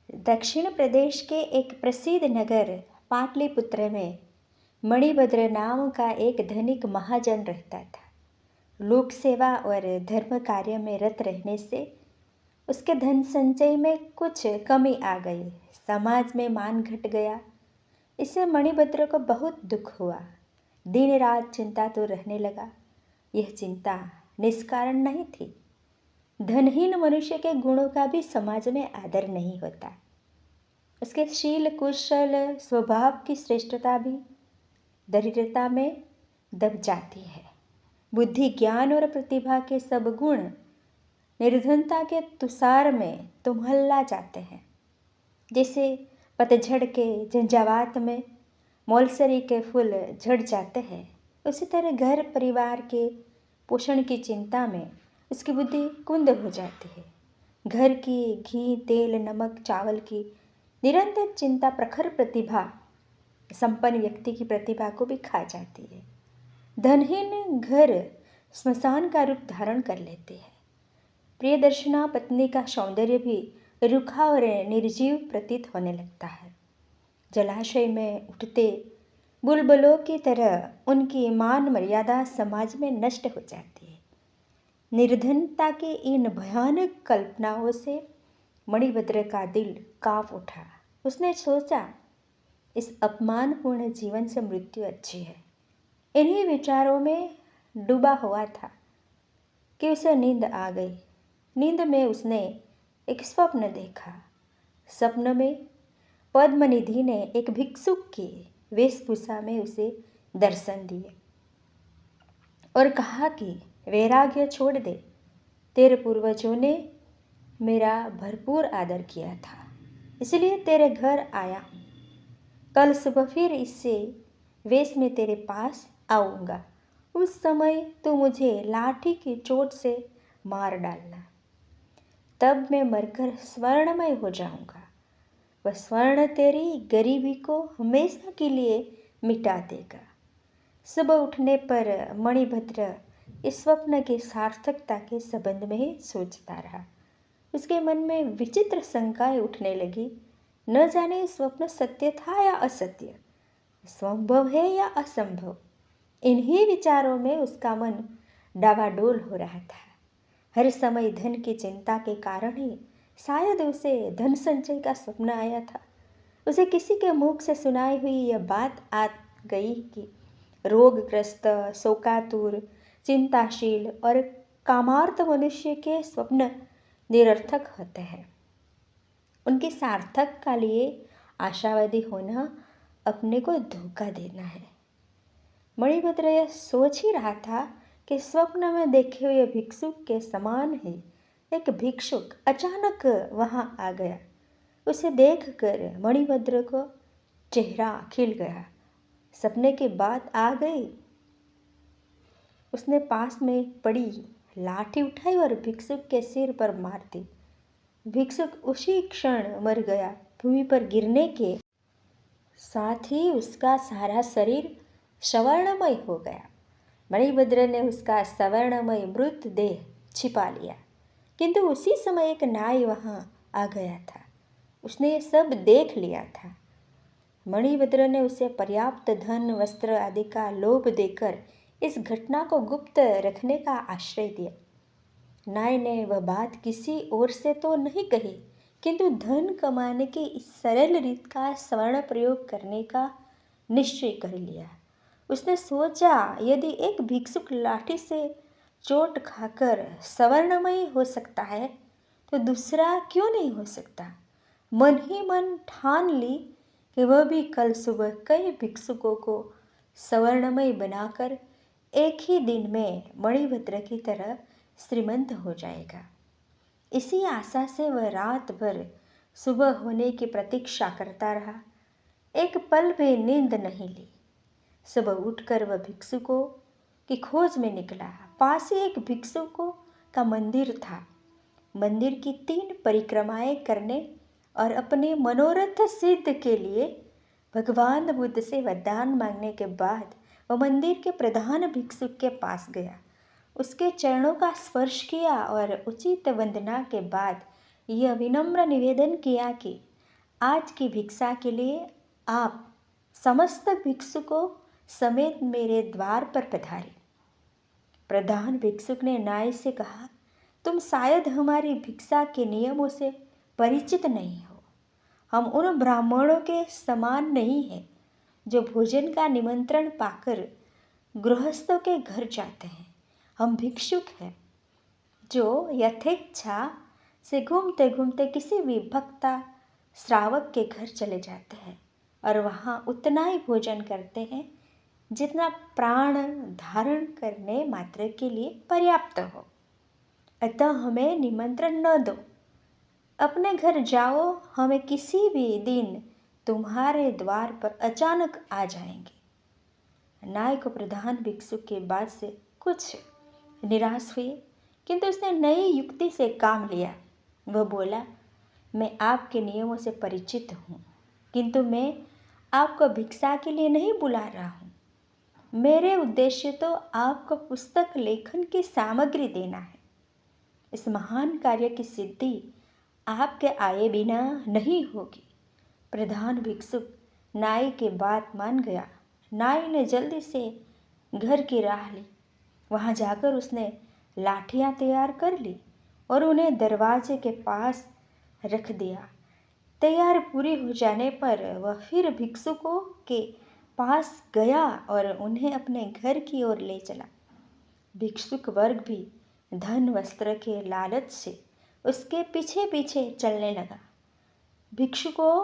दक्षिण प्रदेश के एक प्रसिद्ध नगर पाटलिपुत्र में मणिभद्र नाम का एक धनिक महाजन रहता था। लोक सेवा और धर्म कार्य में रत रहने से उसके धन संचय में कुछ कमी आ गई। समाज में मान घट गया। इससे मणिभद्र को बहुत दुख हुआ। दिन रात चिंता तो रहने लगा। यह चिंता निष्कारण नहीं थी। धनहीन मनुष्य के गुणों का भी समाज में आदर नहीं होता। उसके शील कुशल स्वभाव की श्रेष्ठता भी दरिद्रता में दब जाती है। बुद्धि ज्ञान और प्रतिभा के सब गुण निर्धनता के तुषार में तुम्हला जाते हैं। जैसे पतझड़ के झंझावात में मौलसरी के फूल झड़ जाते हैं, उसी तरह घर परिवार के पोषण की चिंता में उसकी बुद्धि कुंद हो जाती है। घर की घी तेल नमक चावल की निरंतर चिंता प्रखर प्रतिभा संपन्न व्यक्ति की प्रतिभा को भी खा जाती है। धनहीन घर स्मशान का रूप धारण कर लेते हैं। प्रियदर्शना पत्नी का सौंदर्य भी रूखा और निर्जीव प्रतीत होने लगता है। जलाशय में उठते बुलबुलों की तरह उनकी मान मर्यादा समाज में नष्ट हो जाती है। निर्धनता की इन भयानक कल्पनाओं से मणिभद्र का दिल कांप उठा। उसने सोचा, इस अपमानपूर्ण जीवन से मृत्यु अच्छी है। इन्हीं विचारों में डूबा हुआ था कि उसे नींद आ गई। नींद में उसने एक स्वप्न देखा। स्वप्न में पद्मनिधि ने एक भिक्षुक की वेशभूषा में उसे दर्शन दिए और कहा कि वैराग्य छोड़ दे। तेरे पूर्वजों ने मेरा भरपूर आदर किया था, इसलिए तेरे घर आया हूँ। कल सुबह फिर इससे वेश में तेरे पास आऊँगा। उस समय तो मुझे लाठी की चोट से मार डालना। तब मैं मरकर स्वर्णमय हो जाऊँगा। वह स्वर्ण तेरी गरीबी को हमेशा के लिए मिटा देगा। सुबह उठने पर मणिभद्र इस स्वप्न की सार्थकता के संबंध में ही सोचता रहा। उसके मन में विचित्र शंकाएं उठने लगी। न जाने स्वप्न सत्य था या असत्य, संभव है या असंभव। इन्हीं विचारों में उसका मन डावाडोल हो रहा था। हर समय धन की चिंता के कारण ही शायद उसे धन संचय का सपना आया था। उसे किसी के मुख से सुनाई हुई यह बात आ गई कि रोगग्रस्त शोकातुर चिंताशील और कामार्थ मनुष्य के स्वप्न निरर्थक होते हैं। उनकी सार्थक का लिए आशावादी होना अपने को धोखा देना है। मणिभद्र यह सोच ही रहा था कि स्वप्न में देखे हुए भिक्षुक के समान ही एक भिक्षुक अचानक वहां आ गया। उसे देखकर मणिभद्र को चेहरा खिल गया। सपने की बात आ गई। उसने पास में पड़ी लाठी उठाई और भिक्षुक के सिर पर मार दी। भिक्षुक उसी क्षण मर गया। भूमि पर गिरने के साथ ही उसका सारा शरीर स्वर्णमय हो गया। मणिभद्र ने उसका स्वर्णमय मृत देह छिपा लिया, किंतु उसी समय एक नाई वहां आ गया था। उसने ये सब देख लिया था। मणिभद्र ने उसे पर्याप्त धन वस्त्र आदि का लोभ देकर इस घटना को गुप्त रखने का आश्रय दिया। नाई ने वह बात किसी और से तो नहीं कही, किंतु धन कमाने की इस सरल रीत का स्वर्ण प्रयोग करने का निश्चय कर लिया। उसने सोचा, यदि एक भिक्षुक लाठी से चोट खाकर स्वर्णमय हो सकता है तो दूसरा क्यों नहीं हो सकता। मन ही मन ठान ली कि वह भी कल सुबह कई भिक्षुकों को स्वर्णमय बनाकर एक ही दिन में मणिभद्र की तरह श्रीमंत हो जाएगा। इसी आशा से वह रात भर सुबह होने की प्रतीक्षा करता रहा। एक पल भी नींद नहीं ली। सुबह उठकर वह भिक्षुकों की खोज में निकला। पास ही एक भिक्षुकों का मंदिर था। मंदिर की 3 परिक्रमाएं करने और अपने मनोरथ सिद्ध के लिए भगवान बुद्ध से वरदान मांगने के बाद वह मंदिर के प्रधान भिक्षुक के पास गया। उसके चरणों का स्पर्श किया और उचित वंदना के बाद यह विनम्र निवेदन किया कि आज की भिक्षा के लिए आप समस्त भिक्षुकों समेत मेरे द्वार पर पधारे। प्रधान भिक्षुक ने नाई से कहा, तुम शायद हमारी भिक्षा के नियमों से परिचित नहीं हो। हम उन ब्राह्मणों के समान नहीं हैं जो भोजन का निमंत्रण पाकर गृहस्थों के घर जाते हैं। हम भिक्षुक हैं जो यथेच्छा से घूमते घूमते किसी भी भक्ता श्रावक के घर चले जाते हैं और वहाँ उतना ही भोजन करते हैं जितना प्राण धारण करने मात्र के लिए पर्याप्त हो। अतः हमें निमंत्रण न दो, अपने घर जाओ। हमें किसी भी दिन तुम्हारे द्वार पर अचानक आ जाएंगे। नायक प्रधान भिक्षुक के बात से कुछ निराश हुई, किंतु उसने नई युक्ति से काम लिया। वह बोला, मैं आपके नियमों से परिचित हूँ, किंतु मैं आपको भिक्षा के लिए नहीं बुला रहा हूँ। मेरे उद्देश्य तो आपको पुस्तक लेखन की सामग्री देना है। इस महान कार्य की सिद्धि आपके आए बिना नहीं होगी। प्रधान भिक्षुक नाई के बात मान गया। नाई ने जल्दी से घर की राह ली। वहाँ जाकर उसने लाठियाँ तैयार कर ली और उन्हें दरवाजे के पास रख दिया। तैयार पूरी हो जाने पर वह फिर भिक्षुकों के पास गया और उन्हें अपने घर की ओर ले चला। भिक्षुक वर्ग भी धन वस्त्र के लालच से उसके पीछे पीछे चलने लगा। भिक्षुकों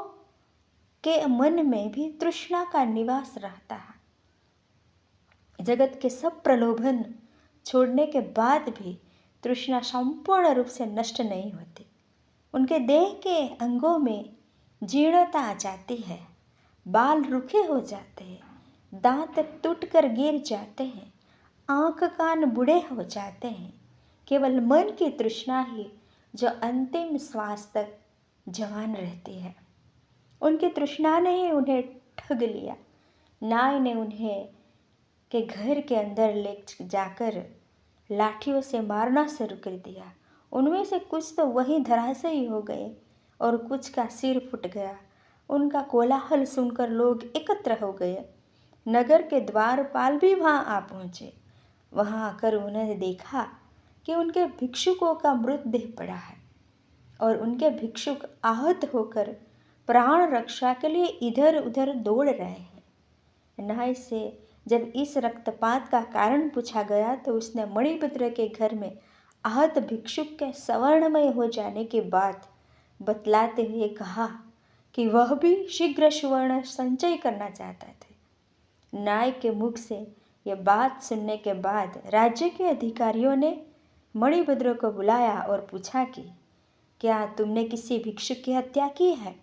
के मन में भी तृष्णा का निवास रहता है। जगत के सब प्रलोभन छोड़ने के बाद भी तृष्णा संपूर्ण रूप से नष्ट नहीं होती। उनके देह के अंगों में जीर्णता आ जाती है, बाल रूखे हो जाते हैं, दांत टूटकर गिर जाते हैं, आँख कान बूढ़े हो जाते हैं। केवल मन की तृष्णा ही जो अंतिम श्वास तक जवान रहती है। उनकी तृष्णा ने ही उन्हें ठग लिया। नाई ने उन्हें के घर के अंदर ले जाकर लाठियों से मारना शुरू कर दिया। उनमें से कुछ तो वहीं धराशायी हो गए और कुछ का सिर फूट गया। उनका कोलाहल सुनकर लोग एकत्र हो गए। नगर के द्वारपाल भी वहाँ आ पहुँचे। वहाँ आकर उन्होंने देखा कि उनके भिक्षुकों का मृतदेह पड़ा है और उनके भिक्षुक आहत होकर प्राण रक्षा के लिए इधर उधर दौड़ रहे हैं। नाई से जब इस रक्तपात का कारण पूछा गया तो उसने मणिभद्र के घर में आहत भिक्षुक के सवर्णमय हो जाने की बात बतलाते हुए कहा कि वह भी शीघ्र सुवर्ण संचय करना चाहता था। नायक के मुख से यह बात सुनने के बाद राज्य के अधिकारियों ने मणिभद्र को बुलाया और पूछा कि क्या तुमने किसी भिक्षुक की हत्या की है?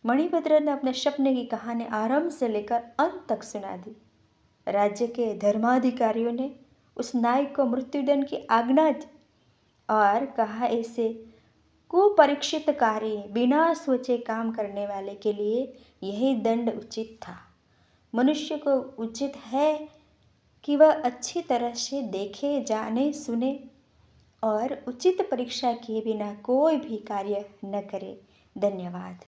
मणिभद्र ने अपने सपने की कहानी आरंभ से लेकर अंत तक सुना दी। राज्य के धर्माधिकारियों ने उस नायक को मृत्युदंड की आज्ञा दी और कहा, ऐसे कुपरीक्षित कार्य बिना सोचे काम करने वाले के लिए यही दंड उचित था। मनुष्य को उचित है कि वह अच्छी तरह से देखे, जाने, सुने और उचित परीक्षा किए बिना कोई भी कार्य न करे। धन्यवाद।